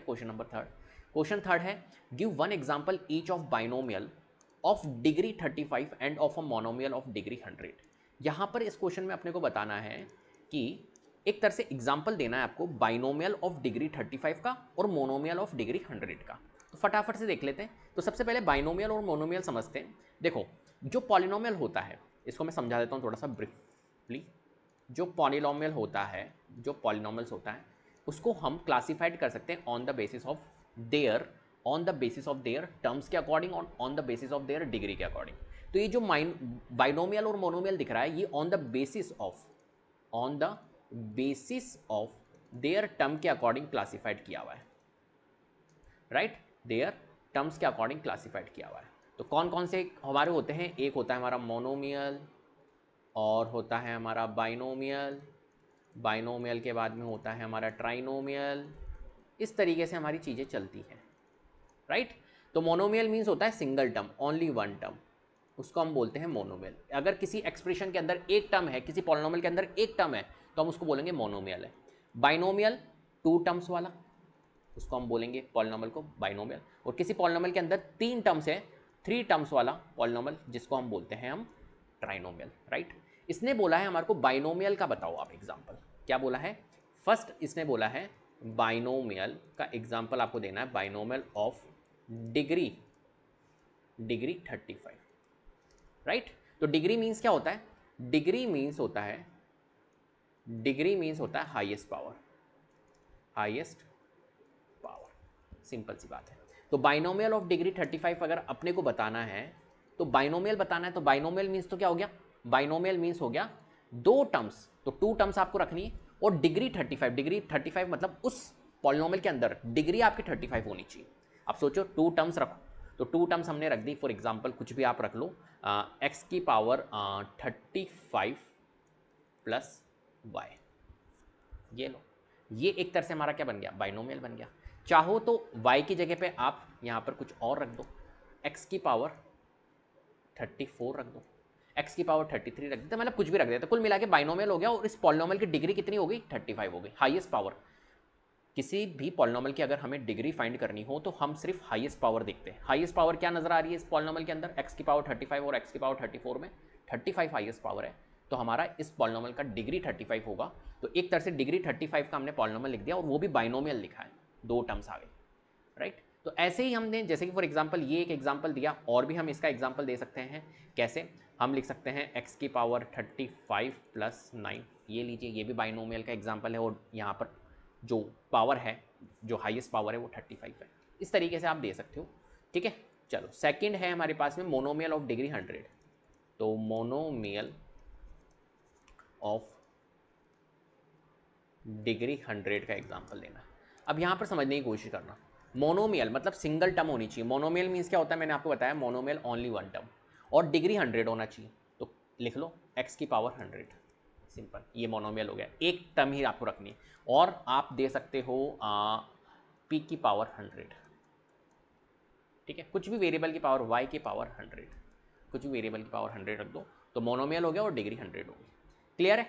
Question number third. Question third है give one example each of binomial of degree 35 and of a monomial of degree 100। यहां पर इस question में अपने को बताना है कि एक तरह से एग्जांपल देना है आपको बाइनोमियल ऑफ डिग्री 35 का और मोनोमियल ऑफ डिग्री 100 का। तो फटाफट से देख लेते हैं। तो सबसे पहले बाइनोमियल और मोनोमियल समझते हैं। देखो, जो पॉलिनोमियल होता है, इसको मैं समझा देता हूँ थोड़ा सा ब्रीफली। जो पॉलिनोमियल होता है, जो पॉलिनोमियल्स होता है, उसको हम क्लासिफाइड कर सकते हैं on the basis of their terms के according, on the basis of their degree के अकॉर्डिंग। तो ये जो बाइनोमियल और मोनोमियल दिख रहा है, ये on the basis of there term के अकॉर्डिंग क्लासिफाइड किया हुआ है, राइट। देयर टर्म्स के अकॉर्डिंग क्लासिफाइड किया हुआ है। तो कौन कौन से हमारे होते हैं? एक होता है हमारा मोनोमियल, और होता है हमारा बाइनोमियल, बाइनोमियल के बाद में होता है हमारा ट्राइनोमियल। इस तरीके से हमारी चीज़ें चलती हैं, राइट। तो मोनोमियल मीन्स होता है single term, only one term, उसको हम बोलते हैं मोनोमियल। अगर किसी एक्सप्रेशन के अंदर एक टर्म है, किसी पॉलिनोमियल के अंदर एक टर्म है, तो हम उसको बोलेंगे मोनोमियल है। बाइनोमियल 2 टर्म्स वाला, उसको हम बोलेंगे पॉलिनोमियल को बाइनोमियल। और किसी पॉलिनोमियल के अंदर 3 टर्म्स है, 3 टर्म्स वाला पॉलिनोमियल, जिसको हम बोलते हैं हम ट्राइनोमियल, राइट। इसने बोला है हमारे को बाइनोमियल का बताओ आप एग्जांपल। क्या बोला है? फर्स्ट इसने बोला है बाइनोमियल का एग्जांपल आपको देना है, बाइनोमियल ऑफ डिग्री 35, राइट। तो डिग्री मीन्स क्या होता है? डिग्री मीन्स होता है हाईएस्ट पावर, सिंपल सी बात है। तो बाइनोमियल ऑफ डिग्री 35 अगर अपने को बताना है, तो बाइनोमियल बताना है, तो बाइनोमियल मीन्स तो क्या हो गया? बाइनोमियल मीन्स हो गया 2 टर्म्स, तो 2 टर्म्स आपको रखनी है। और डिग्री 35 मतलब उस पॉलिनोमियल के अंदर डिग्री आपकी 35 होनी चाहिए। अब सोचो 2 टर्म्स रखो, तो 2 टर्म्स हमने रख दी। फॉर एग्जाम्पल कुछ भी आप रख लो, एक्स की पावर 35 प्लस वाई, ये लो। ये एक तरह से हमारा क्या बन गया? बाइनोमियल बन गया। चाहो तो y की जगह पे आप यहाँ पर कुछ और रख दो, x की पावर 34 रख दो, x की पावर 33 रख देते, मतलब कुछ भी रख देते, कुल मिला के बाइनोमियल हो गया। और इस पॉलिनोमियल की डिग्री कितनी हो गई? 35 हो गई, हाईएस्ट पावर। किसी भी पॉलिनोमियल की अगर हमें डिग्री फाइंड करनी हो, तो हम सिर्फ हाईएस्ट पावर देखते हैं। हाईएस्ट पावर क्या नजर आ रही है इस पॉलिनोमियल के अंदर? x की पावर 35 और x की पावर 34 में 35 हाईएस्ट पावर है, तो हमारा इस पॉलिनोमियल का डिग्री 35 होगा। तो एक तरह से डिग्री 35 का हमने पॉलिनोमियल लिख दिया, और वो भी बाइनोमियल लिखा है, 2 टर्म्स आ गए, राइट। तो ऐसे ही हमने, जैसे कि फॉर एग्जांपल ये एक एग्जांपल दिया, और भी हम इसका एग्जांपल दे सकते हैं। कैसे? हम लिख सकते हैं x की पावर 35 प्लस 9, ये लीजिए, ये भी बाइनोमियल का एग्जांपल है। और यहाँ पर जो पावर है, जो हाईएस्ट पावर है, वो 35 है। इस तरीके से आप दे सकते हो, ठीक है। चलो, सेकंड है हमारे पास में मोनोमियल ऑफ डिग्री 100। तो मोनोमियल ऑफ डिग्री 100 का एग्जांपल देना है। अब यहाँ पर समझने की कोशिश करना, मोनोमियल मतलब सिंगल टर्म होनी चाहिए। मोनोमियल मीन्स क्या होता है? मैंने आपको बताया, मोनोमियल ओनली वन टर्म, और डिग्री 100 होना चाहिए। तो लिख लो x की पावर 100, सिंपल, ये मोनोमियल हो गया। एक टर्म ही आपको रखनी है, और आप दे सकते हो p की पावर 100, ठीक है। कुछ भी वेरिएबल की पावर, y की पावर 100, कुछ भी वेरिएबल की पावर 100 रख दो, तो मोनोमियल हो गया और डिग्री 100 हो गई। क्लियर है?